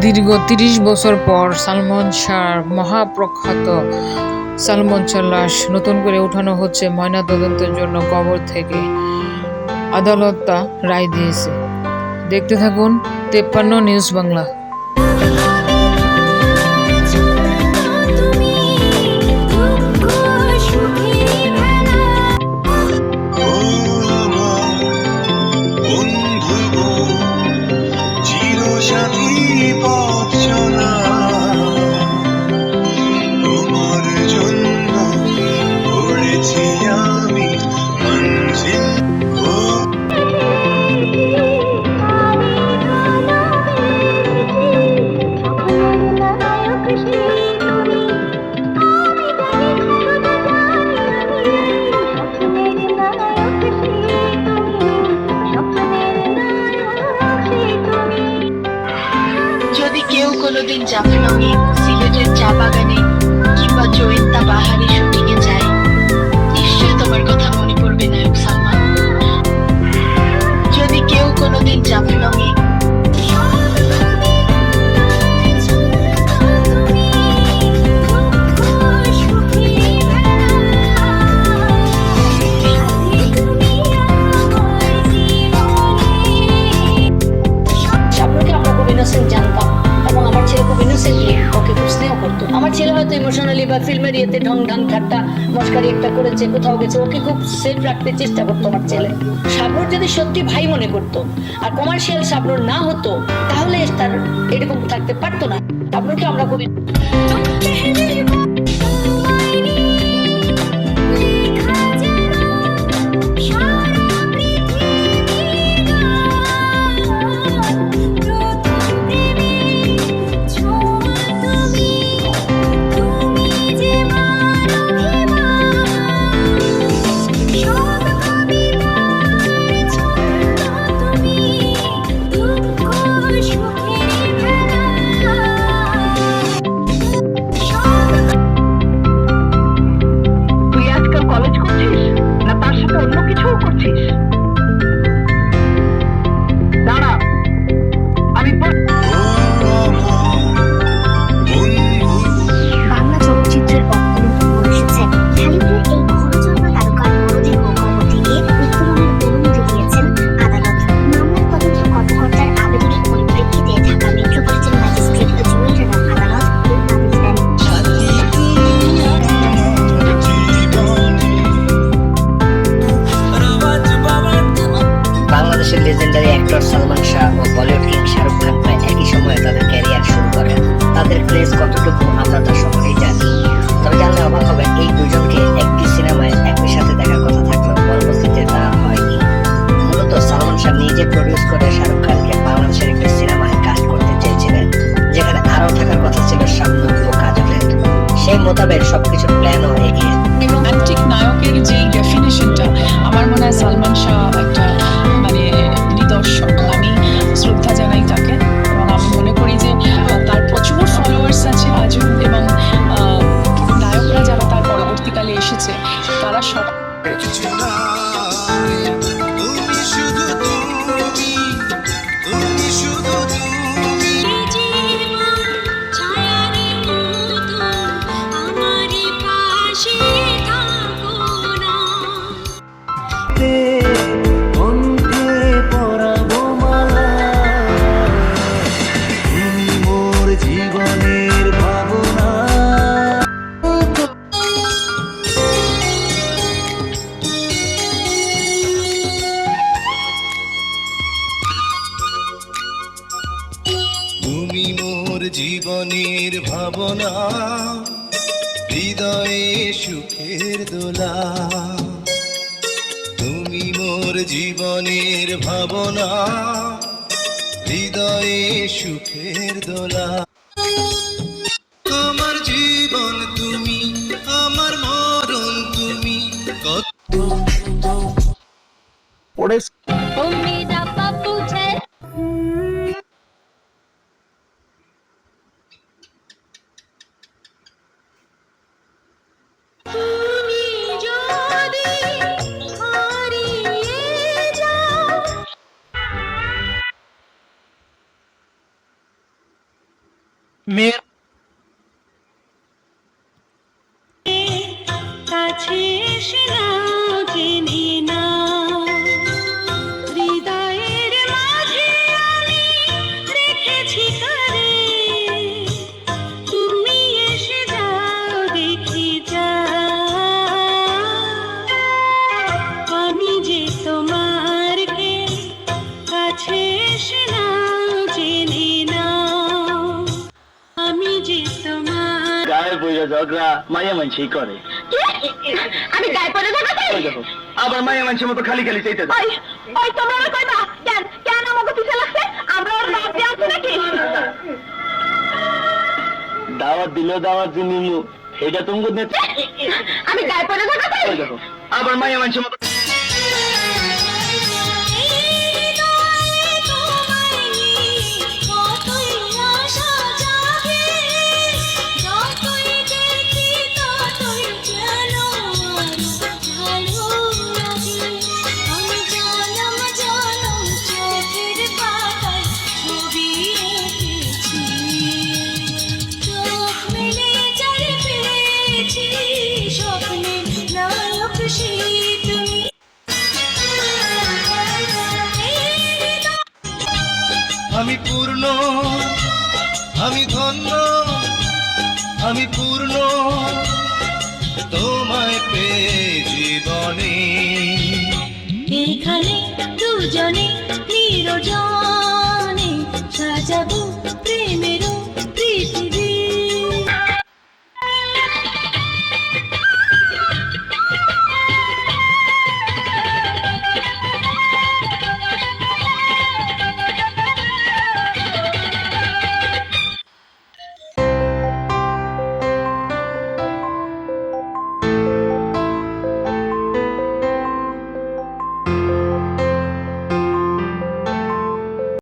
দীর্ঘ ৩০ বছর পর সালমান শাহর মহাপ্রখ্যাত সালমান শাহর লাশ নতুন করে উঠানো হচ্ছে ময়নাতদন্তের জন্য কবর থেকে। আদালত তা রায় দিয়েছে। দেখতে থাকুন ৫৩ নিউজ বাংলা। যদি কেউ কোনোদিন জাফলংয়ে, সিলেটের চা বাগানে কিংবা জৈন্তা বাহারে শুটিং এ যায়, নিশ্চয় তোমার কথা মনে পড়বে নায়ক সালমান। যদি কেউ কোনোদিন জাফলংয়ে জানতাম এবং আমার ছেলে খুব ইনোসেন্টলি ওকে বুঝতেও করতো। আমার ছেলে হয়তো ইমোশনালি বা ফিল্মের ইয়েতে ঢং ঢং ঠাট্টা মস্কারি একটা করেছে, কোথাও গেছে, ওকে খুব সেফ রাখতে চেষ্টা করতো আমার ছেলে। শাবনুর যদি সত্যি ভাই মনে করতো আর কমার্শিয়াল শাবনুর না হতো, তাহলে তার এরকম থাকতে পারতো না। শাবনুরকে আমরা খুবই লেজেন্ডারি অ্যাক্টর সালমান শাহ ও বলিউড কিং শাহরুখ খান প্রায় একই সময়ে তাদের ক্যারিয়ার শুরু করেন। তাদের ক্রেজ কতটুকু আমরা তা সকলেই জানি। তবে জানলে অবাক হবেন, এই দুজনকে একটি সিনেমায় একই সাথে দেখার কথা থাকলেও পরবর্তীতে তা হয়নি। মূলত সালমান শাহ নিজে প্রডিউস করে শাহরুখ খানকে বাংলাদেশের একটি সিনেমায় কাস্ট করতে চেয়েছিলেন, যেখানে আরও থাকার কথা ছিল শাবনূর ও কাজলের। সেই মোতাবেক সবকিছুর প্ল্যানও এগিয়ে। রোমান্টিক নায়কের যে ডেফিনেশনটা, আমার মনে হয় সালমান শাহ একটা নিদর্শন। আমি শ্রদ্ধা জানাই তাকে এবং আমি মনে করি যে তার প্রচুর ফলোয়ার্স আছে আজও, এবং নায়করা যারা তার পরবর্তীকালে এসেছে তারা সব জীবনের ভাবনা, হৃদয়ে সুখের দোলা। তুমি মোর জীবনের ভাবনা, হৃদয়ে সুখের দোলা। আমার জীবন তুমি, আমার মরণ তুমি। কত মেয়ের কাছে এসে নাও জেনে নাও হৃদয়ের মাঝে আমি রেখেছি কারে তুমি এসে যাও দেখে যাও আমি যে তোমার কে কাছে এসে নাও জেনে নাও আমি যে তোমার গায়ে বইয়া ঝগড়া মায়া মানসি করে। আমি গায়ে পড়ে থাকা ওই দেখো, আবার মায়া মানসির মতো খালি খালি চাইতে যায়। ওই ওই তোমরা আমার কইবা কেন কেন আমাকে পিছে লাগছে আমরা ওর বাপ দিয়ে আছি নাকি দাওয়াত দিল দাওয়াত নিমু এটা তুমি আমি গায়ে পড়ে থাকা ওই দেখো, আবার মায়া মানসির মতো স্বপ্নের নায়ক সেই তুমি আমি পূর্ণ আমি ধন্য আমি পূর্ণ তোমায় পেয়ে জীবনে এখানে দুজনে নিরজনে সাজাবো প্রেমেরও প্রীতি